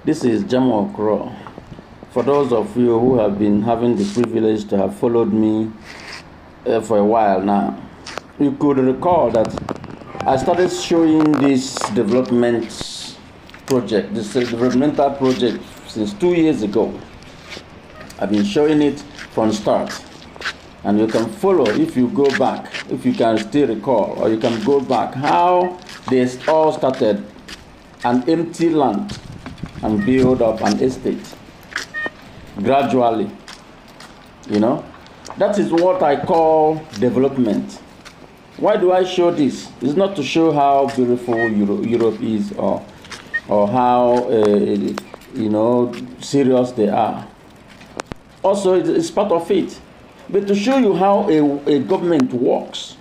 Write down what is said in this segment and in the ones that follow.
This is Januar. For those of you who have been having the privilege to have followed me for a while now, you could recall that I started showing this development project, this developmental project, since 2 years ago. I've been showing it from start. And you can follow, if you go back, if you can still recall, or you can go back, how they all started an empty land and build up an estate gradually. That is what I call development. Why do I show this? It's not to show how beautiful Europe is, or how serious they are. Also, it's part of it. But to show you how a government works,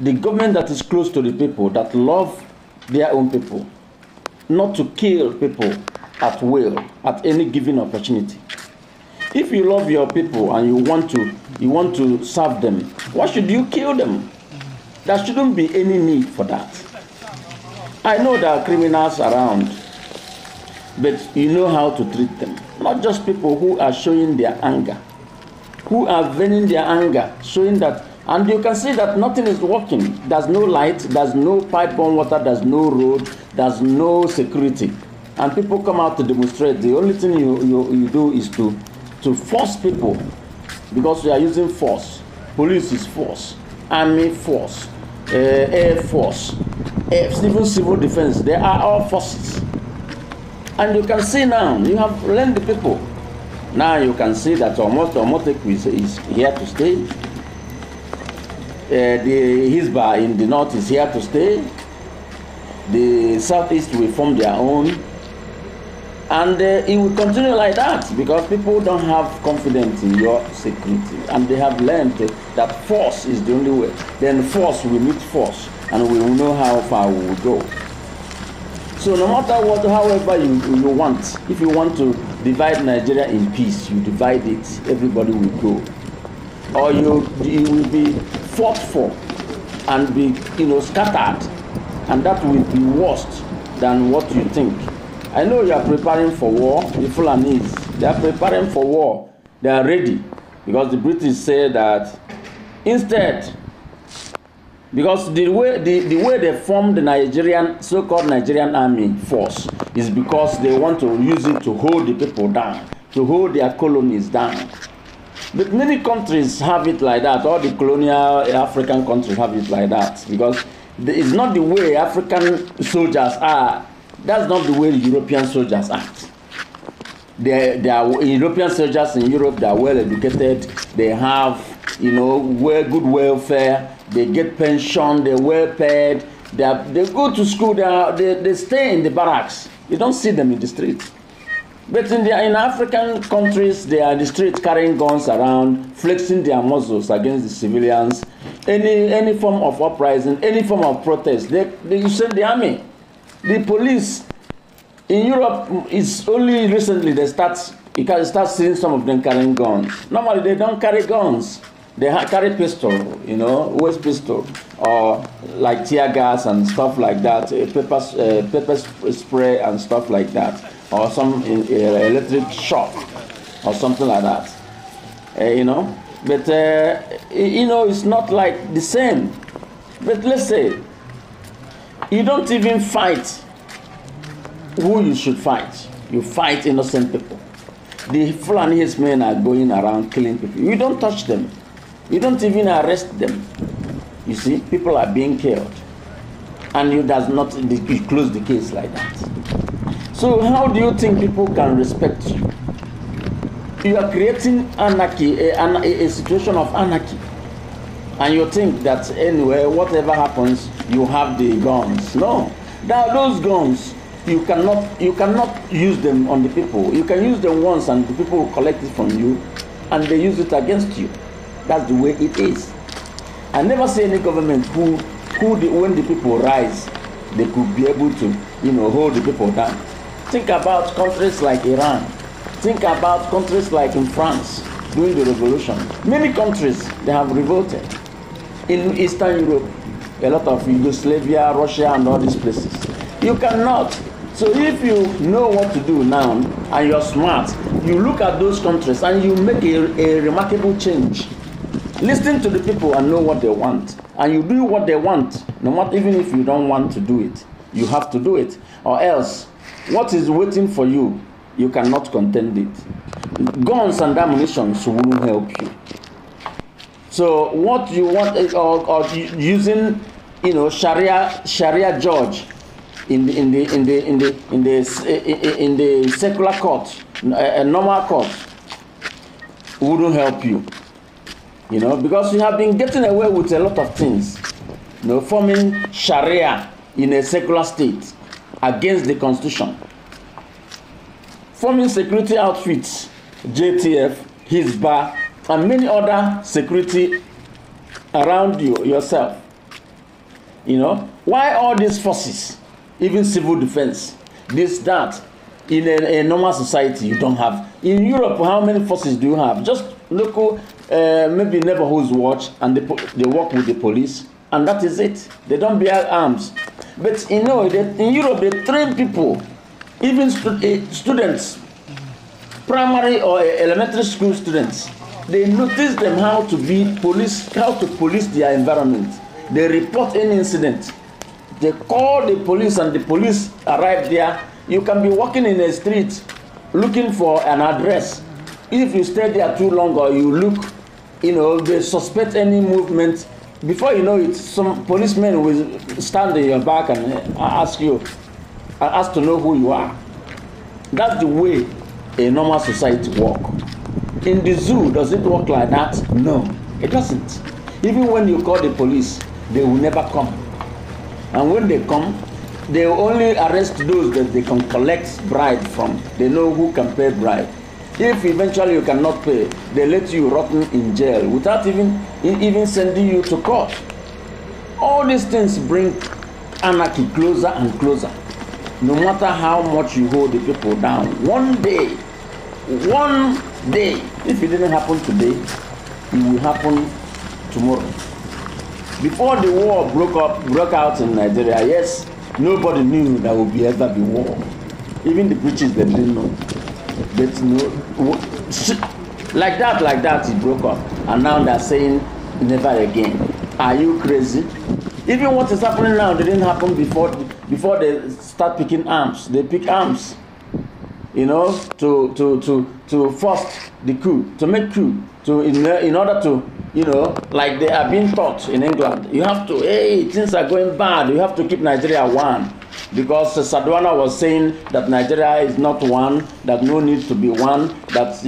the government that is close to the people, that love their own people, not to kill people at will, at any given opportunity. If you love your people and you want to serve them, why should you kill them? There shouldn't be any need for that. I know there are criminals around, but you know how to treat them. Not just people who are showing their anger, who are venting their anger, showing that, and you can see that nothing is working. There's no light, there's no pipe-borne water, there's no road, there's no security. And people come out to demonstrate. The only thing you do is to force people, because you are using force. Police is force, army force, air force, even civil defense. They are all forces. And you can see now, you have learned the people. Now you can see that Omoteku is here to stay. The Hizbah in the north is here to stay. The southeast will form their own. And it will continue like that, because people don't have confidence in your security. And they have learned that force is the only way. Then force will meet force, and we will know how far we will go. So no matter what, however you want, if you want to divide Nigeria in peace, you divide it, everybody will go. Or you will be fought for and be scattered, and that will be worse than what you think. I know you are preparing for war, the Fulanis, they are preparing for war, they are ready, because the British say that instead, because the way they formed the so-called Nigerian army force is because they want to use it to hold the people down, to hold their colonies down. But many countries have it like that. All the colonial African countries have it like that, because it's not the way African soldiers are. That's not the way the European soldiers act. They are European soldiers in Europe. They are well educated. They have good welfare. They get pension. They're well paid. They go to school. They stay in the barracks. You don't see them in the street. But in African countries, they are in the street carrying guns around, flexing their muscles against the civilians. Any form of uprising, any form of protest, they send the army. The police in Europe is only recently you can start seeing some of them carrying guns. Normally they don't carry guns. They carry pistol, waste pistol, or like tear gas and stuff like that, pepper spray and stuff like that, or some electric shock or something like that. But it's not like the same. But let's say you don't even fight who you should fight. You fight innocent people. The Fulani men are going around killing people. You don't touch them. You don't even arrest them. You see, people are being killed. And you close the case like that. So how do you think people can respect you? You are creating anarchy, a situation of anarchy. And you think that anyway, whatever happens, you have the guns. No. Now those guns, you cannot use them on the people. You can use them once and the people will collect it from you and they use it against you. That's the way it is. I never see any government who when the people rise, they could be able to, hold the people down. Think about countries like Iran. Think about countries like in France during the revolution. Many countries, they have revolted. In Eastern Europe, a lot of Yugoslavia, Russia, and all these places. You cannot. So if you know what to do now and you're smart, you look at those countries and you make a remarkable change. Listen to the people and know what they want, and you do what they want, no matter, even if you don't want to do it, you have to do it, or else what is waiting for you, you cannot contend it. Guns and ammunition won't help you. So what you want is, or using, Sharia judge in the secular court, a normal court, wouldn't help you. Because you have been getting away with a lot of things, forming Sharia in a secular state against the constitution, forming security outfits, JTF, Hizbah, and many other security around yourself. Why all these forces, even civil defense, this, that, in a normal society you don't have. In Europe, how many forces do you have? Just local, maybe neighborhood watch, and they work with the police, and that is it. They don't bear arms. But in Europe, they train people, even students, primary or elementary school students. They notice them how to police their environment. They report any incident. They call the police, and the police arrive there. You can be walking in a street looking for an address. If you stay there too long or you look, they suspect any movement. Before you know it, some policemen will stand in your back and ask to know who you are. That's the way a normal society works. In the zoo, does it work like that? No, it doesn't. Even when you call the police, they will never come. And when they come, they only arrest those that they can collect bribe from. They know who can pay bribe. If eventually you cannot pay, they let you rotten in jail without even sending you to court. All these things bring anarchy closer and closer. No matter how much you hold the people down, one day, if it didn't happen today, it will happen tomorrow. Before the war broke out in Nigeria, yes, nobody knew there would ever be war. Even the British, they didn't know. But like that, it broke up. And now they're saying never again. Are you crazy? Even what is happening now didn't happen before they start picking arms. They pick arms, to force the coup, to make coup, in order to, like they are being taught in England. You have to, things are going bad. You have to keep Nigeria one. Because Sadwana was saying that Nigeria is not one, that no need to be one, that,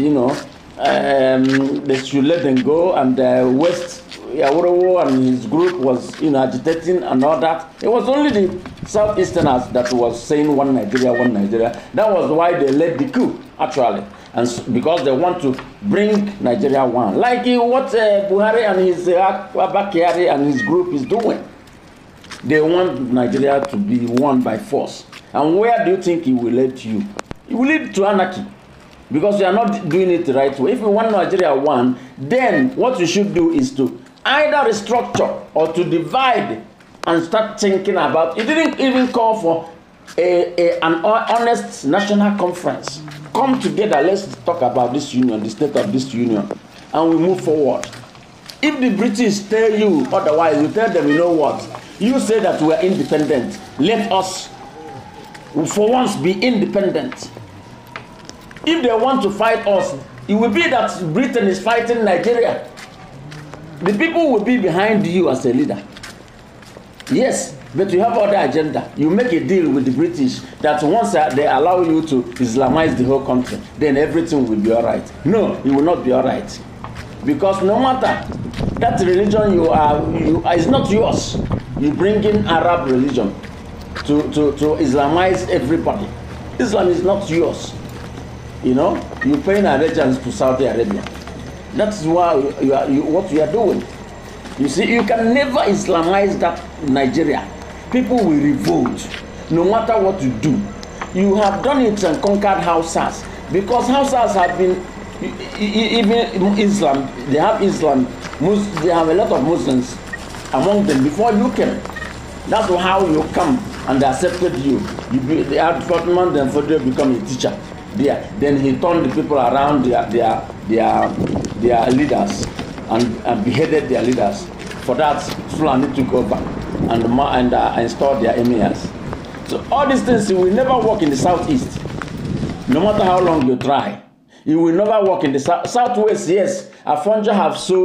they should let them go, and West, Yaworowo and his group was, agitating and all that. It was only the Southeasterners that was saying one Nigeria, one Nigeria. That was why they led the coup, actually. And because they want to bring Nigeria one. Like what Buhari and his Abakari and his group is doing. They want Nigeria to be won by force. And where do you think it will lead you? It will lead to anarchy. Because you are not doing it the right way. If you want Nigeria won, then what you should do is to either restructure or to divide and start thinking about. It didn't even call for an honest national conference. Come together, let's talk about this union, the state of this union, and we move forward. If the British tell you otherwise, you tell them, you know what? You say that we are independent. Let us, for once, be independent. If they want to fight us, it will be that Britain is fighting Nigeria. The people will be behind you as a leader. Yes, but you have other agenda. You make a deal with the British that once they allow you to Islamize the whole country, then everything will be all right. No, it will not be all right. Because no matter that religion is not yours. You bring in Arab religion to Islamize everybody. Islam is not yours. You're paying allegiance to Saudi Arabia. That's why what you are doing. You see, you can never Islamize that Nigeria. People will revolt, no matter what you do. You have done it and conquered Hausas, because Hausas have been, even Islam, they have Islam, they have a lot of Muslims among them before you came. That's how you come and they accepted you. The Fatman then further become a teacher there. Then he turned the people around their leaders and beheaded their leaders. For that, Fulani took over and installed their emirs. So all these things will never work in the southeast, no matter how long you try. It will never work in the southwest. Yes, Afonja have sold